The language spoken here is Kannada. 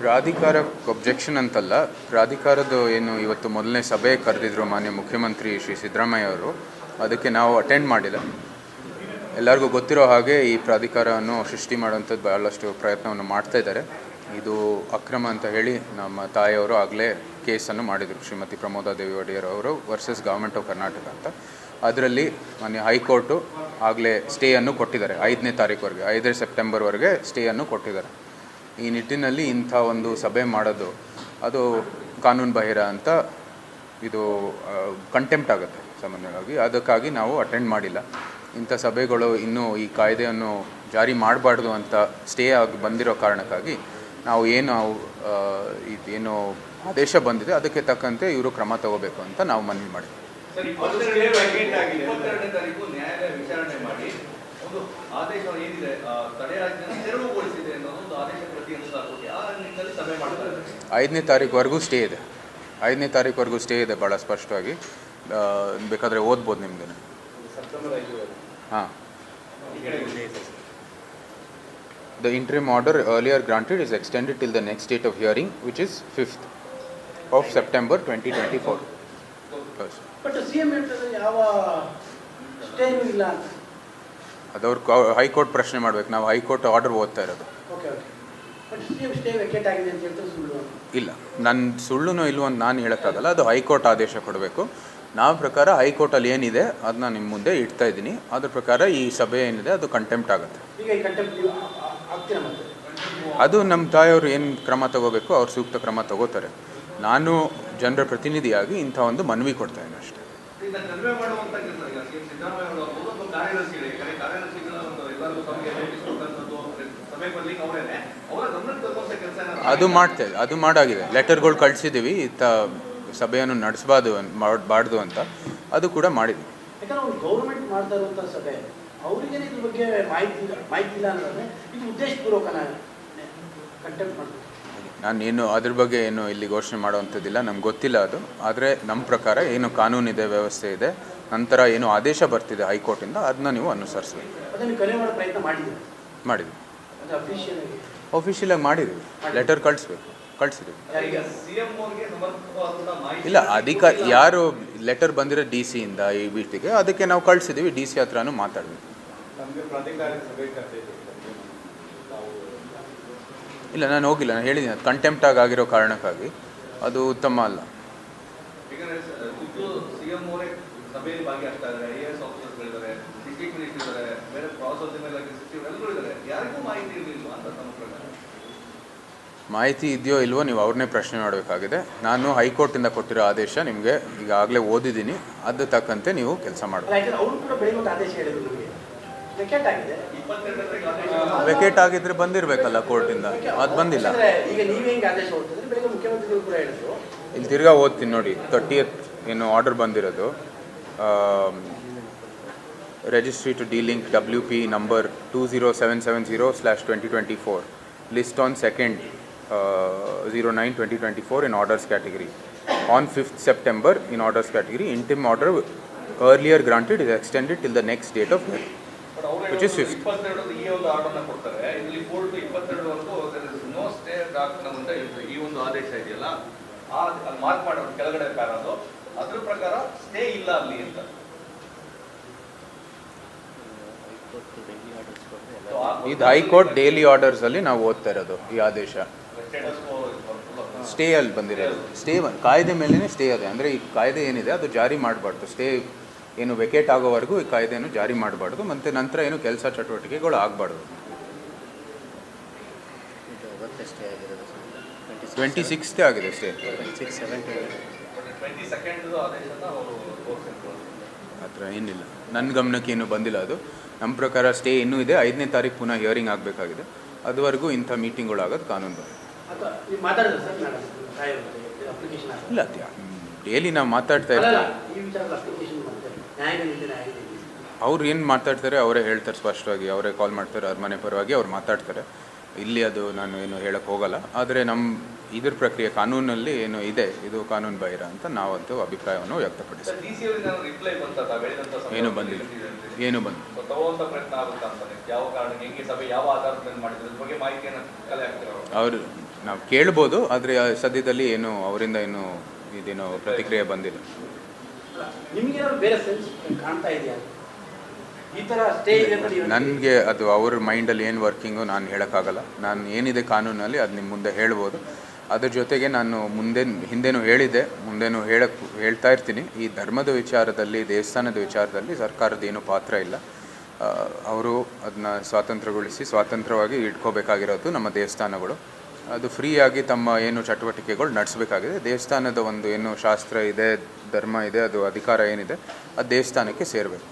ಪ್ರಾಧಿಕಾರಕ್ಕೆ ಒಬ್ಜೆಕ್ಷನ್ ಅಂತಲ್ಲ, ಪ್ರಾಧಿಕಾರದ ಏನು ಇವತ್ತು ಮೊದಲನೇ ಸಭೆ ಕರೆದಿದ್ರು ಮಾನ್ಯ ಮುಖ್ಯಮಂತ್ರಿ ಶ್ರೀ ಸಿದ್ದರಾಮಯ್ಯ ಅವರು, ಅದಕ್ಕೆ ನಾವು ಅಟೆಂಡ್ ಮಾಡಿಲ್ಲ. ಎಲ್ಲರಿಗೂ ಗೊತ್ತಿರೋ ಹಾಗೆ ಈ ಪ್ರಾಧಿಕಾರವನ್ನು ಸೃಷ್ಟಿ ಮಾಡುವಂಥದ್ದು ಭಾಳಷ್ಟು ಪ್ರಯತ್ನವನ್ನು ಮಾಡ್ತಾ ಇದ್ದಾರೆ. ಇದು ಅಕ್ರಮ ಅಂತ ಹೇಳಿ ನಮ್ಮ ತಾಯಿಯವರು ಆಗಲೇ ಕೇಸನ್ನು ಮಾಡಿದರು, ಶ್ರೀಮತಿ ಪ್ರಮೋದಾ ದೇವಿ ಒಡೆಯರ್ ಅವರು ವರ್ಸಸ್ ಗೌರ್ಮೆಂಟ್ ಆಫ್ ಕರ್ನಾಟಕ ಅಂತ. ಅದರಲ್ಲಿ ಮಾನ್ಯ ಹೈಕೋರ್ಟು ಆಗಲೇ ಸ್ಟೇಯನ್ನು ಕೊಟ್ಟಿದ್ದಾರೆ, 5ನೇ ತಾರೀಕುವರೆಗೆ, 5 ಸೆಪ್ಟೆಂಬರ್ವರೆಗೆ ಸ್ಟೇಯನ್ನು ಕೊಟ್ಟಿದ್ದಾರೆ. ಈ ನಿಟ್ಟಿನಲ್ಲಿ ಇಂಥ ಒಂದು ಸಭೆ ಮಾಡೋದು ಅದು ಕಾನೂನು ಬಾಹಿರ ಅಂತ, ಇದು ಕಂಟೆಂಪ್ಟ್ ಆಗುತ್ತೆ ಸಾಮಾನ್ಯವಾಗಿ. ಅದಕ್ಕಾಗಿ ನಾವು ಅಟೆಂಡ್ ಮಾಡಿಲ್ಲ. ಇಂಥ ಸಭೆಗಳು ಇನ್ನೂ ಈ ಕಾಯ್ದೆಯನ್ನು ಜಾರಿ ಮಾಡಬಾರ್ದು ಅಂತ ಸ್ಟೇ ಆಗಿ ಬಂದಿರೋ ಕಾರಣಕ್ಕಾಗಿ ನಾವು ಏನು ಆದೇಶ ಬಂದಿದೆ ಅದಕ್ಕೆ ತಕ್ಕಂತೆ ಇವರು ಕ್ರಮ ತಗೋಬೇಕು ಅಂತ ನಾವು ಮನವಿ ಮಾಡಿದ್ವಿ. ಐದನೇ ತಾರೀಕುವರೆಗೂ ಸ್ಟೇ ಇದೆ. 5ನೇ ತಾರೀಕುವರೆಗೂ ಸ್ಟೇ ಇದೆ, ಭಾಳ ಸ್ಪಷ್ಟವಾಗಿ. ಬೇಕಾದರೆ ಓದ್ಬೋದು ನಿಮ್ಗೆ. ಹಾಂ, the interim order earlier granted is extended till the next date of hearing, which is 5th of September 2024. But CM ಯಾವ ಸ್ಟೇ ಇಲ್ಲ ಅಂತ ಅದವ್ರು ಹೈಕೋರ್ಟ್ ಪ್ರಶ್ನೆ ಮಾಡಬೇಕು. ನಾವು ಹೈಕೋರ್ಟ್ ಆರ್ಡರ್ ಓದ್ತಾ ಇರೋದು. ಬಟ್ CM ಸ್ಟೇ ವೇಕೇಟ್ ಆಗಿದೆ ಅಂತ ಹೇಳ್ತಾರೆ, ಸುಳ್ಳು? ಇಲ್ಲ, ನನ್ನ ಸುಳ್ಳುನೋ ಇಲ್ವೋ ಅಂತ ನಾನು ಹೇಳೋಕ್ಕಾಗಲ್ಲ. ಅದು ಹೈಕೋರ್ಟ್ ಆದೇಶ ಕೊಡಬೇಕು. ನಾವು ಪ್ರಕಾರ ಹೈಕೋರ್ಟಲ್ಲಿ ಏನಿದೆ ಅದನ್ನ ನಿಮ್ಮ ಮುಂದೆ ಇಡ್ತಾ ಇದ್ದೀನಿ. ಅದ್ರ ಪ್ರಕಾರ ಈ ಸಭೆ ಏನಿದೆ ಅದು ಕಂಟೆಂಪ್ಟ್ ಆಗುತ್ತೆ. ಅದು ನಮ್ಮ ತಾಯಿಯವರು ಏನು ಕ್ರಮ ತಗೋಬೇಕು ಅವ್ರು ಸೂಕ್ತ ಕ್ರಮ ತಗೋತಾರೆ. ನಾನು ಜನರ ಪ್ರತಿನಿಧಿಯಾಗಿ ಇಂಥ ಒಂದು ಮನವಿ ಕೊಡ್ತಾ ಇದ್ದೀನಿ ಅಷ್ಟೇ. ಅದು ಮಾಡಾಗಿದೆ. ಲೆಟರ್ಗಳು ಕಳಿಸಿದ್ದೀವಿ, ಇಂಥ ಸಭೆಯನ್ನು ನಡೆಸಬಾರ್ದು ಅಂತ. ಅದು ಕೂಡ ಮಾಡಿದ್ವಿ. ಯಾಕಂದ್ರೆ ಗೌರ್ಮೆಂಟ್ ಮಾಡ್ತಾ ಇರುವಂಥ ಸಭೆ ಅವರಿಗೆ ಇದ್ರ ಬಗ್ಗೆ ಮಾಹಿತಿ ಇಲ್ಲ ಅನ್ನೋದ್ರೆ ಇದು ಉದ್ದೇಶಪೂರ್ವಕನ ಕಂಟೆಂಪ್ಟ್ ಮಾಡ್ತಾರೆ. ನಾನೇನು ಅದ್ರ ಬಗ್ಗೆ ಏನು ಇಲ್ಲಿ ಘೋಷಣೆ ಮಾಡುವಂಥದ್ದಿಲ್ಲ, ನಮ್ಗೆ ಗೊತ್ತಿಲ್ಲ ಅದು. ಆದರೆ ನಮ್ಮ ಪ್ರಕಾರ ಏನು ಕಾನೂನಿದೆ, ವ್ಯವಸ್ಥೆ ಇದೆ, ನಂತರ ಏನು ಆದೇಶ ಬರ್ತಿದೆ ಹೈಕೋರ್ಟಿಂದ, ಅದನ್ನ ನೀವು ಅನುಸರಿಸಬೇಕು. ಮಾಡಿದ್ವಿ. ಅಫಿಷಿಯಲಾಗಿ ಮಾಡಿದ್ವಿ. ಲೆಟರ್ ಕಳಿಸಿದ್ವಿ. ಇಲ್ಲ, ಯಾರು ಲೆಟರ್ ಬಂದಿರೋ DC ಇಂದ ಈ ಬೀಟಿಗೆ, ಅದಕ್ಕೆ ನಾವು ಕಳಿಸಿದ್ದೀವಿ. DC ಹತ್ರನೂ ಮಾತಾಡಿದ್ವಿ. ಇಲ್ಲ, ನಾನು ಹೋಗಿಲ್ಲ. ನಾನು ಹೇಳಿದ್ದೀನಿ, ಅದು ಕಂಟೆಂಪ್ಟ್ ಆಗಿರೋ ಕಾರಣಕ್ಕಾಗಿ ಅದು ಉತ್ತಮ ಅಲ್ಲ. ಮಾಹಿತಿ ಇದೆಯೋ ಇಲ್ವೋ ನೀವು ಅವ್ರನ್ನೇ ಪ್ರಶ್ನೆ ಮಾಡಬೇಕಾಗಿದೆ. ನಾನು ಹೈಕೋರ್ಟಿಂದ ಕೊಟ್ಟಿರೋ ಆದೇಶ ನಿಮಗೆ ಈಗಾಗಲೇ ಓದಿದ್ದೀನಿ. ಅದು ತಕ್ಕಂತೆ ನೀವು ಕೆಲಸ ಮಾಡಬೇಕು. ವೆಕೇಟ್ ಆಗಿದ್ರೆ ಬಂದಿರಬೇಕಲ್ಲ ಕೋರ್ಟಿಂದ, ಅದು ಬಂದಿಲ್ಲ. ಇಲ್ಲಿ ತಿರ್ಗಾ ಓದ್ತೀನಿ ನೋಡಿ. 30th ಏನು ಆರ್ಡರ್ ಬಂದಿರೋದು, registry to delink WP number 20770/2024 list on 2nd 09/2024 in orders category. On 5th September in orders category, interim order earlier granted is extended till the next date of hearing, which is 5th. ಈ ಒಂದು ಆರ್ಡರ್ನ ಕೊಡ್ತಾರೆ. ಇಲ್ಲಿ ಕೋರ್ಟ್ 22ವರೆಗೂ ನೋ ಸ್ಟೇ ಅಂತ ಈ ಒಂದು ಆದೇಶ ಇದೆಯಲ್ಲ, ಮಾರ್ಕ್ ಮಾಡೋದು ಕೆಳಗಡೆ ಕಾರದು, ಅದ್ರ ಪ್ರಕಾರ ಸ್ಟೇ ಇಲ್ಲ ಅಲ್ಲಿ ಅಂತ. ಇದು ಹೈಕೋರ್ಟ್ ಡೈಲಿ ಆರ್ಡರ್ಸ್ ಅಲ್ಲಿ ನಾವು ಓದ್ತಾ ಇರೋದು ಈ ಆದೇಶ. ಸ್ಟೇ ಅಲ್ಲಿ ಬಂದಿರೋದು. ಕಾಯ್ದೆ ಮೇಲೇ ಸ್ಟೇ ಇದೆ. ಅಂದರೆ ಈ ಕಾಯ್ದೆ ಏನಿದೆ ಅದು ಜಾರಿ ಮಾಡಬಾರ್ದು. ಸ್ಟೇ ಏನು ವೆಕೇಟ್ ಆಗೋವರೆಗೂ ಈ ಕಾಯ್ದೆಯನ್ನು ಜಾರಿ ಮಾಡಬಾರ್ದು. ಮತ್ತು ನಂತರ ಏನು ಕೆಲಸ ಚಟುವಟಿಕೆಗಳು ಆಗಬಾರ್ದು. 26th ಆಗಿದೆ ಸ್ಟೇ. ಆ ಥರ ಏನಿಲ್ಲ, ನನ್ನ ಗಮನಕ್ಕೆ ಏನು ಬಂದಿಲ್ಲ. ಅದು ನಮ್ಮ ಪ್ರಕಾರ ಸ್ಟೇ ಇನ್ನೂ ಇದೆ. 5ನೇ ತಾರೀಕು ಪುನಃ ಹಿಯರಿಂಗ್ ಆಗಬೇಕಾಗಿದೆ. ಅದುವರೆಗೂ ಇಂಥ ಮೀಟಿಂಗ್ಗಳು ಆಗೋದು ಕಾನೂನು. ಇಲ್ಲ, ಡೈಲಿ ನಾವು ಮಾತಾಡ್ತಾ ಇರ್ತೀವಿ. ಅವ್ರು ಏನು ಮಾತಾಡ್ತಾರೆ ಅವರೇ ಹೇಳ್ತಾರೆ ಸ್ಪಷ್ಟವಾಗಿ. ಅವರೇ ಕಾಲ್ ಮಾಡ್ತಾರೆ, ಅವ್ರ ಮನೆ ಪರವಾಗಿ ಅವ್ರು ಮಾತಾಡ್ತಾರೆ. ಇಲ್ಲಿ ಅದು ನಾನು ಏನು ಹೇಳಕ್ಕೆ ಹೋಗಲ್ಲ. ಆದರೆ ನಮ್ಮ ಇದ್ರ ಪ್ರಕ್ರಿಯೆ ಕಾನೂನಲ್ಲಿ ಏನು ಇದೆ ಇದು ಕಾನೂನು ಬಾಹಿರ ಅಂತ ನಾವಂತೂ ಅಭಿಪ್ರಾಯವನ್ನು ವ್ಯಕ್ತಪಡಿಸ್ತೀವಿ. ಏನು ಬಂದಿಲ್ಲ. ಅವರು ನಾವು ಕೇಳ್ಬೋದು, ಆದರೆ ಸದ್ಯದಲ್ಲಿ ಏನು ಅವರಿಂದ ಏನು ಇದೇನೋ ಪ್ರತಿಕ್ರಿಯೆ ಬಂದಿಲ್ಲ. ನಿಮ್ಗೇನಾದ್ರು ಬೇರೆ ಸೆನ್ಸ್ ಕಾಣ್ತಾ ಇದೆಯಾ ಈ ಥರ ಸ್ಟೇ ಇದೆ ಅಂತ ನೀವು ನನಗೆ ಅದು ಅವ್ರ ಮೈಂಡಲ್ಲಿ ಏನು ವರ್ಕಿಂಗು ನಾನು ಹೇಳೋಕ್ಕಾಗಲ್ಲ. ನಾನು ಏನಿದೆ ಕಾನೂನಲ್ಲಿ ಅದು ನಿಮ್ಮ ಮುಂದೆ ಹೇಳ್ಬೋದು. ಅದ್ರ ಜೊತೆಗೆ ನಾನು ಹಿಂದೆನೂ ಹೇಳಿದ್ದೆ, ಮುಂದೆನೂ ಹೇಳ್ತಾ ಇರ್ತೀನಿ, ಈ ಧರ್ಮದ ವಿಚಾರದಲ್ಲಿ, ದೇವಸ್ಥಾನದ ವಿಚಾರದಲ್ಲಿ ಸರ್ಕಾರದ ಏನೂ ಪಾತ್ರ ಇಲ್ಲ. ಅವರು ಅದನ್ನ ಸ್ವಾತಂತ್ರ್ಯವಾಗಿ ಇಟ್ಕೋಬೇಕಾಗಿರೋದು ನಮ್ಮ ದೇವಸ್ಥಾನಗಳು. ಅದು ಫ್ರೀಯಾಗಿ ತಮ್ಮ ಏನು ಚಟುವಟಿಕೆಗಳು ನಡೆಸಬೇಕಾಗಿದೆ. ದೇವಸ್ಥಾನದ ಒಂದು ಏನು ಶಾಸ್ತ್ರ ಇದೆ, ಧರ್ಮ ಇದೆ, ಅದು ಅಧಿಕಾರ ಏನಿದೆ ಅದು ದೇವಸ್ಥಾನಕ್ಕೆ ಸೇರಬೇಕು.